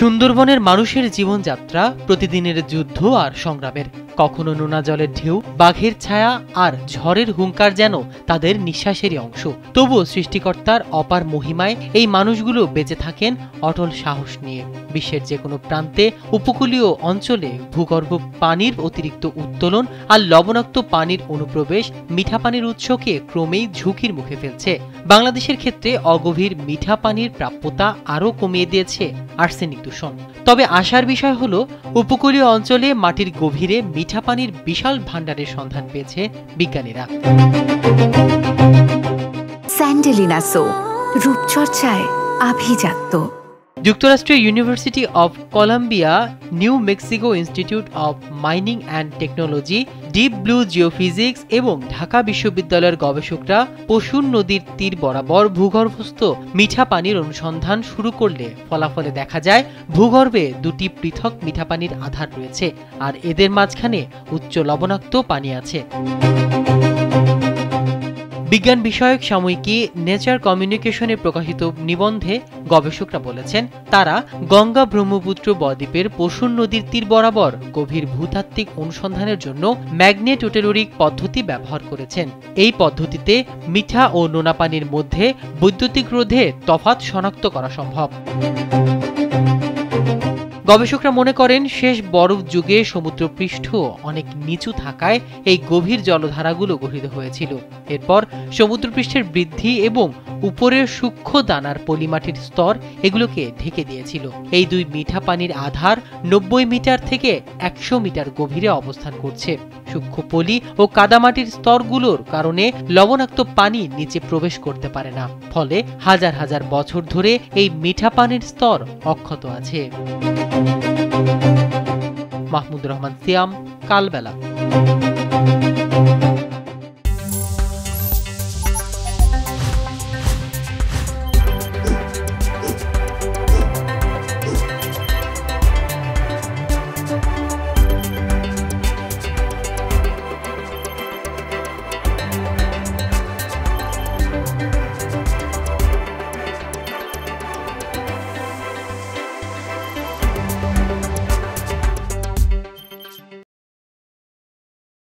সুন্দরবনের মানুষের জীবনযাত্রা প্রতিদিনের যুদ্ধ আর সংগ্রামের। কখনো নোনা জলের ঢেউ, বাঘের ছায়া আর ঝড়ের হুঙ্কার যেন তাদের নিঃশ্বাসেরই অংশ। তবুও সৃষ্টিকর্তার অপার মহিমায় এই মানুষগুলো বেঁচে থাকেন অটল সাহস নিয়ে। বিশ্বের যে কোনো প্রান্তে উপকূলীয় অঞ্চলে ভূগর্ভ পানির অতিরিক্ত উত্তোলন আর লবণাক্ত পানির অনুপ্রবেশ মিঠা পানির উৎসকে ক্রমেই ঝুঁকির মুখে ফেলছে। বাংলাদেশের ক্ষেত্রে অগভীর মিঠা পানির প্রাপ্যতা আরও কমিয়ে দিয়েছে আর্সেনিক দূষণ। তবে আশার বিষয় হলো, উপকূলীয় অঞ্চলে মাটির গভীরে মিঠা পানির বিশাল ভাণ্ডারের সন্ধান পেয়েছে বিজ্ঞানীরা। স্যান্ডেলিনা সো, রূপচর্চায় আভিজাত্য। যুক্তরাষ্ট্রের university of Columbia, new Mexico institute of mining and technology, deep blue geophysics এবং ঢাকা বিশ্ববিদ্যালয়ের গবেষকরা পশুর নদীর তীর বরাবর ভূগর্ভস্থ মিঠা পানির অনুসন্ধান শুরু করলে ফলাফলে দেখা যায় ভূগর্ভে দুটি পৃথক মিঠা পানির আধার রয়েছে, আর এদের মাঝখানে উচ্চ লবণাক্ত পানি আছে। বিজ্ঞান বিষয়ক সাময়িকী নেচার কমিউনিকেশনে প্রকাশিত নিবন্ধে গবেষকরা বলেছেন, তারা গঙ্গা ব্রহ্মপুত্র বদ্বীপের পশুর নদীর তীর বরাবর গভীর ভূতাত্ত্বিক অনুসন্ধানের জন্য ম্যাগনেটোটেলুরিক পদ্ধতি ব্যবহার করেছেন। এই পদ্ধতিতে মিঠা ও নোনা পানির মধ্যে বৈদ্যুতিক রোধে তফাৎ শনাক্ত করা সম্ভব। গবেষকরা মনে করেন, শেষ বরফ যুগে সমুদ্রপৃষ্ঠ অনেক নিচু থাকায় এই গভীর জলধারাগুলো গঠিত হয়েছিল। এরপর সমুদ্রপৃষ্ঠের বৃদ্ধি এবং উপরের সূক্ষ্ম দানার পলিমাটির স্তর এগুলোকে ঢেকে দিয়েছিল। এই দুই মিঠা পানির আধার 90 মিটার থেকে 100 মিটার গভীরে অবস্থান করছে। সূক্ষ্ম পলি ও কাদামাটির স্তরগুলোর কারণে লবণাক্ত পানি নিচে প্রবেশ করতে পারে না, ফলে হাজার হাজার বছর ধরে এই মিঠা পানির স্তর অক্ষত আছে। মাহমুদুর রহমান সিয়াম, কালবেলা।